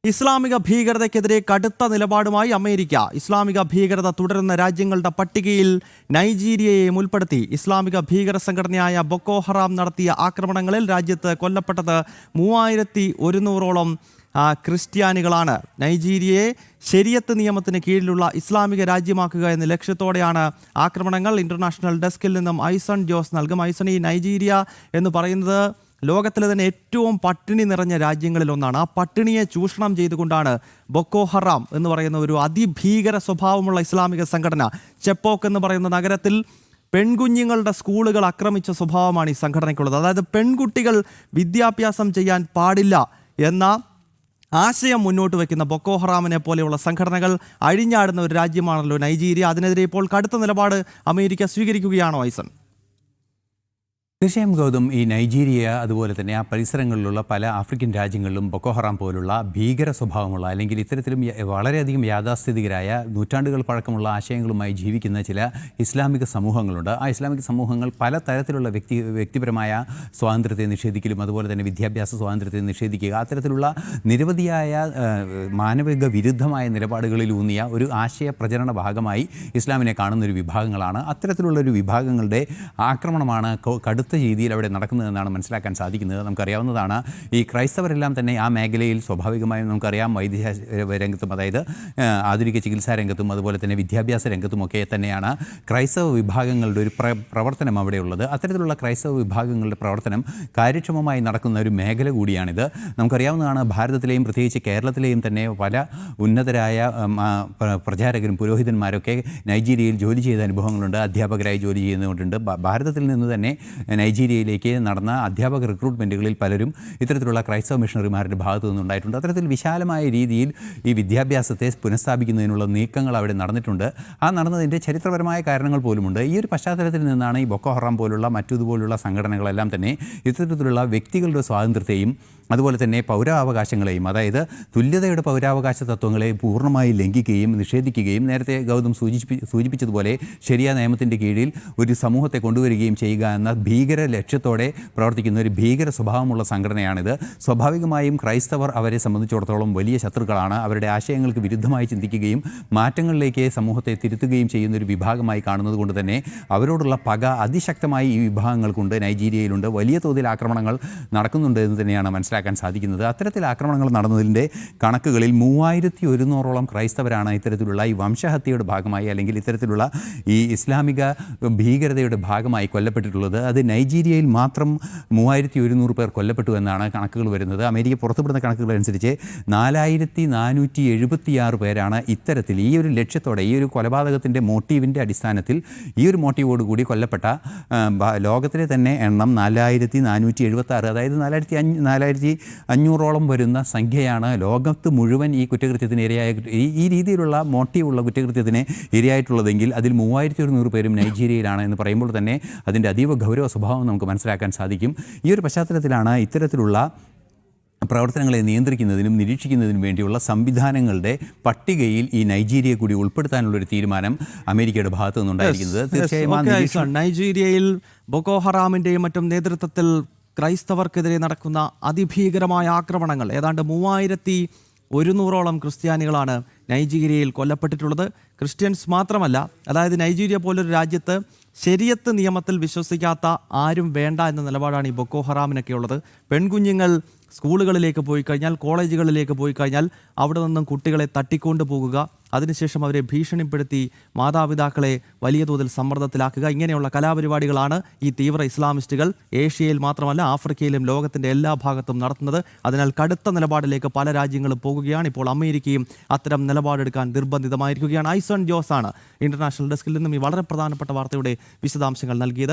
ഇസ്ലാമിക ഭീകരതയ്ക്കെതിരെ കടുത്ത നിലപാടുമായി അമേരിക്ക. ഇസ്ലാമിക ഭീകരത തുടരുന്ന രാജ്യങ്ങളുടെ പട്ടികയിൽ നൈജീരിയയെയും ഉൾപ്പെടുത്തി. ഇസ്ലാമിക ഭീകര സംഘടനയായ ബൊക്കോ ഹറാം നടത്തിയ ആക്രമണങ്ങളിൽ രാജ്യത്ത് കൊല്ലപ്പെട്ടത് 3100ഓളം ക്രിസ്ത്യാനികളാണ്. നൈജീരിയയെ ശരിയത്ത് നിയമത്തിന് കീഴിലുള്ള ഇസ്ലാമിക രാജ്യമാക്കുക എന്ന ലക്ഷ്യത്തോടെയാണ് ആക്രമണങ്ങൾ. ഇന്റർനാഷണൽ ഡെസ്കിൽ നിന്നും ഐസൺ ജോസ് നൽകും. ഐസൺ, ഈ നൈജീരിയ എന്ന് പറയുന്നത് ലോകത്തിലെ തന്നെ ഏറ്റവും പട്ടിണി നിറഞ്ഞ രാജ്യങ്ങളിലൊന്നാണ്. ആ പട്ടിണിയെ ചൂഷണം ചെയ്തുകൊണ്ടാണ് ബൊക്കോ ഹറാം എന്ന് പറയുന്ന ഒരു അതിഭീകര സ്വഭാവമുള്ള ഇസ്ലാമിക സംഘടന ചെപ്പോക്ക് എന്ന് പറയുന്ന നഗരത്തിൽ പെൺകുഞ്ഞുങ്ങളുടെ സ്കൂളുകൾ ആക്രമിച്ച സ്വഭാവമാണ് ഈ സംഘടനയ്ക്കുള്ളത്. അതായത് പെൺകുട്ടികൾ വിദ്യാഭ്യാസം ചെയ്യാൻ പാടില്ല എന്ന ആശയം മുന്നോട്ട് വയ്ക്കുന്ന ബൊക്കോ ഹറാമിനെ പോലെയുള്ള സംഘടനകൾ അഴിഞ്ഞാടുന്ന ഒരു രാജ്യമാണല്ലോ നൈജീരിയ. അതിനെതിരെ ഇപ്പോൾ കടുത്ത നിലപാട് അമേരിക്ക സ്വീകരിക്കുകയാണോ ഐസൺ? തീർച്ചയായും ഗൗതം, ഈ നൈജീരിയ അതുപോലെ തന്നെ ആ പരിസരങ്ങളിലുള്ള പല ആഫ്രിക്കൻ രാജ്യങ്ങളിലും ബൊക്കോ ഹറാം പോലുള്ള ഭീകര സ്വഭാവമുള്ള അല്ലെങ്കിൽ ഇത്തരത്തിലും വളരെയധികം യാഥാസ്ഥിതികരായ നൂറ്റാണ്ടുകൾ പഴക്കമുള്ള ആശയങ്ങളുമായി ജീവിക്കുന്ന ചില ഇസ്ലാമിക സമൂഹങ്ങളുണ്ട്. ആ ഇസ്ലാമിക സമൂഹങ്ങൾ പല തരത്തിലുള്ള വ്യക്തിപരമായ സ്വാതന്ത്ര്യത്തെ നിഷേധിക്കലും അതുപോലെ തന്നെ വിദ്യാഭ്യാസ സ്വാതന്ത്ര്യത്തെ നിഷേധിക്കുക, അത്തരത്തിലുള്ള നിരവധിയായ മാനവിക വിരുദ്ധമായ നിലപാടുകളിലൂന്നിയ ഒരു ആശയ പ്രചരണ ഭാഗമായി ഇസ്ലാമിനെ കാണുന്ന ഒരു വിഭാഗങ്ങളാണ്. അത്തരത്തിലുള്ളൊരു വിഭാഗങ്ങളുടെ ആക്രമണമാണ് കടുത്ത രീതിയിൽ അവിടെ നടക്കുന്നതെന്നാണ് മനസ്സിലാക്കാൻ സാധിക്കുന്നത്. നമുക്കറിയാവുന്നതാണ്, ഈ ക്രൈസ്തവരെല്ലാം തന്നെ ആ മേഖലയിൽ സ്വാഭാവികമായും നമുക്കറിയാം വൈദ്യ രംഗത്തും അതായത് ആധുനിക ചികിത്സാ രംഗത്തും അതുപോലെ തന്നെ വിദ്യാഭ്യാസ രംഗത്തുമൊക്കെ തന്നെയാണ് ക്രൈസ്തവ വിഭാഗങ്ങളുടെ ഒരു പ്രവർത്തനം അവിടെയുള്ളത്. അത്തരത്തിലുള്ള ക്രൈസ്തവ വിഭാഗങ്ങളുടെ പ്രവർത്തനം കാര്യക്ഷമമായി നടക്കുന്ന ഒരു മേഖല കൂടിയാണിത്. നമുക്കറിയാവുന്നതാണ്, ഭാരതത്തിലെയും പ്രത്യേകിച്ച് കേരളത്തിലെയും തന്നെ പല ഉന്നതരായ പ്രചാരകരും പുരോഹിതന്മാരൊക്കെ നൈജീരിയയിൽ ജോലി ചെയ്ത അനുഭവങ്ങളുണ്ട്. അധ്യാപകരായി ജോലി ചെയ്യുന്നവരുണ്ട്. ഭാരതത്തിൽ നിന്ന് തന്നെ നൈജീരിയയിലേക്ക് നടന്ന അധ്യാപക റിക്രൂട്ട്മെൻറ്റുകളിൽ പലരും ഇത്തരത്തിലുള്ള ക്രൈസ്തവ മിഷണറിമാരുടെ ഭാഗത്തു നിന്നുണ്ടായിട്ടുണ്ട്. അത്തരത്തിൽ വിശാലമായ രീതിയിൽ ഈ വിദ്യാഭ്യാസത്തെ പുനഃസ്ഥാപിക്കുന്നതിനുള്ള നീക്കങ്ങൾ അവിടെ നടന്നിട്ടുണ്ട്. ആ നടന്നതിൻ്റെ ചരിത്രപരമായ കാരണങ്ങൾ പോലുമുണ്ട്. ഈ ഒരു പശ്ചാത്തലത്തിൽ നിന്നാണ് ഈ ബൊക്കോ ഹറാം പോലുള്ള മറ്റതുപോലുള്ള സംഘടനകളെല്ലാം തന്നെ ഇത്തരത്തിലുള്ള വ്യക്തികളുടെ സ്വാതന്ത്ര്യത്തെയും അതുപോലെ തന്നെ പൗരാവകാശങ്ങളെയും, അതായത് തുല്യതയുടെ പൗരാവകാശ തത്വങ്ങളെ പൂർണ്ണമായി ലംഘിക്കുകയും നിഷേധിക്കുകയും നേരത്തെ ഗൗതം സൂചിപ്പിച്ചതുപോലെ ശരിയ നിയമത്തിൻ്റെ കീഴിൽ ഒരു സമൂഹത്തെ കൊണ്ടുവരികയും ചെയ്യുക എന്ന ഭീകര ലക്ഷ്യത്തോടെ പ്രവർത്തിക്കുന്ന ഒരു ഭീകര സ്വഭാവമുള്ള സംഘടനയാണിത്. സ്വാഭാവികമായും ക്രൈസ്തവർ അവരെ സംബന്ധിച്ചിടത്തോളം വലിയ ശത്രുക്കളാണ്. അവരുടെ ആശയങ്ങൾക്ക് വിരുദ്ധമായി ചിന്തിക്കുകയും മാറ്റങ്ങളിലേക്ക് സമൂഹത്തെ തിരുത്തുകയും ചെയ്യുന്ന ഒരു വിഭാഗമായി കാണുന്നത് കൊണ്ട് തന്നെ അവരോടുള്ള പക അതിശക്തമായി ഈ വിഭാഗങ്ങൾക്കുണ്ട്. നൈജീരിയയിലുണ്ട്. വലിയ തോതിൽ ആക്രമണങ്ങൾ നടക്കുന്നുണ്ട് എന്ന് തന്നെയാണ് മനസ്സിലാക്കുന്നത് സാധിക്കുന്നത്. അത്തരത്തിൽ ആക്രമണങ്ങൾ നടന്നതിൻ്റെ കണക്കുകളിൽ 3100ഓളം ക്രൈസ്തവരാണ് ഇത്തരത്തിലുള്ള ഈ വംശഹത്യയുടെ ഭാഗമായി അല്ലെങ്കിൽ ഇത്തരത്തിലുള്ള ഈ ഇസ്ലാമിക ഭീകരതയുടെ ഭാഗമായി കൊല്ലപ്പെട്ടിട്ടുള്ളത്. അത് നൈജീരിയയിൽ മാത്രം 3100 പേർ കൊല്ലപ്പെട്ടു എന്നാണ് കണക്കുകൾ വരുന്നത്. അമേരിക്ക പുറത്തുവിടുന്ന കണക്കുകൾ അനുസരിച്ച് 4476 പേരാണ് ഇത്തരത്തിൽ ഈ ഒരു ലക്ഷ്യത്തോടെ ഈ ഒരു കൊലപാതകത്തിൻ്റെ മോട്ടീവിൻ്റെ അടിസ്ഥാനത്തിൽ ഈ ഒരു മോട്ടീവോടുകൂടി കൊല്ലപ്പെട്ട ലോകത്തിലെ തന്നെ എണ്ണം 4476, അതായത് 4500ഓളം വരുന്ന സംഖ്യയാണ് ലോകത്ത് മുഴുവൻ ഈ കുറ്റകൃത്യത്തിന് ഇരയായ ഈ രീതിയിലുള്ള മോട്ടീവുള്ള കുറ്റകൃത്യത്തിന് ഇരയായിട്ടുള്ളതെങ്കിൽ അതിൽ 3100 പേരും നൈജീരിയയിലാണ് എന്ന് പറയുമ്പോൾ തന്നെ അതിൻ്റെ അതീവ ഗൗരവ സ്വഭാവം നമുക്ക് മനസ്സിലാക്കാൻ സാധിക്കും. ഈ ഒരു പശ്ചാത്തലത്തിലാണ് ഇത്തരത്തിലുള്ള പ്രവർത്തനങ്ങളെ നിയന്ത്രിക്കുന്നതിനും നിരീക്ഷിക്കുന്നതിനും വേണ്ടിയുള്ള സംവിധാനങ്ങളുടെ പട്ടികയിൽ ഈ നൈജീരിയ കൂടി ഉൾപ്പെടുത്താനുള്ളൊരു തീരുമാനം അമേരിക്കയുടെ ഭാഗത്തു നിന്നുണ്ടായിരിക്കുന്നത്. തീർച്ചയായും നൈജീരിയയിൽ ബൊക്കോ ഹറാമിൻ്റെയും മറ്റും നേതൃത്വത്തിൽ ക്രൈസ്തവർക്കെതിരെ നടക്കുന്ന അതിഭീകരമായ ആക്രമണങ്ങൾ, ഏതാണ്ട് 3100ഓളം ക്രിസ്ത്യാനികളാണ് നൈജീരിയയിൽ കൊല്ലപ്പെട്ടിട്ടുള്ളത്. ക്രിസ്ത്യൻസ് മാത്രമല്ല, അതായത് നൈജീരിയ പോലൊരു രാജ്യത്ത് ശരിയത്ത് നിയമത്തിൽ വിശ്വസിക്കാത്ത ആരും വേണ്ട എന്ന നിലപാടാണ് ഈ ബൊക്കോ ഹറാമിനൊക്കെ ഉള്ളത്. പെൺകുഞ്ഞുങ്ങൾ സ്കൂളുകളിലേക്ക് പോയി കഴിഞ്ഞാൽ, കോളേജുകളിലേക്ക് പോയി കഴിഞ്ഞാൽ അവിടെ നിന്നും കുട്ടികളെ തട്ടിക്കൊണ്ടു പോകുക, അതിനുശേഷം അവരെ ഭീഷണിപ്പെടുത്തി മാതാപിതാക്കളെ വലിയ തോതിൽ സമ്മർദ്ദത്തിലാക്കുക, ഇങ്ങനെയുള്ള കലാപരിപാടികളാണ് ഈ തീവ്ര ഇസ്ലാമിസ്റ്റുകൾ ഏഷ്യയിൽ മാത്രമല്ല ആഫ്രിക്കയിലും ലോകത്തിൻ്റെ എല്ലാ ഭാഗത്തും നടത്തുന്നത്. അതിനാൽ കടുത്ത നിലപാടിലേക്ക് പല രാജ്യങ്ങളും പോകുകയാണ്. ഇപ്പോൾ അമേരിക്കയും അത്തരം നിലപാടെടുക്കാൻ നിർബന്ധിതമായിരിക്കുകയാണ്. ഐസൺ ജോസ് ആണ് ഇന്റർനാഷണൽ ഡെസ്കിൽ നിന്നും ഈ വളരെ പ്രധാനപ്പെട്ട വാർത്തയുടെ വിശദാംശങ്ങൾ നൽകിയത്.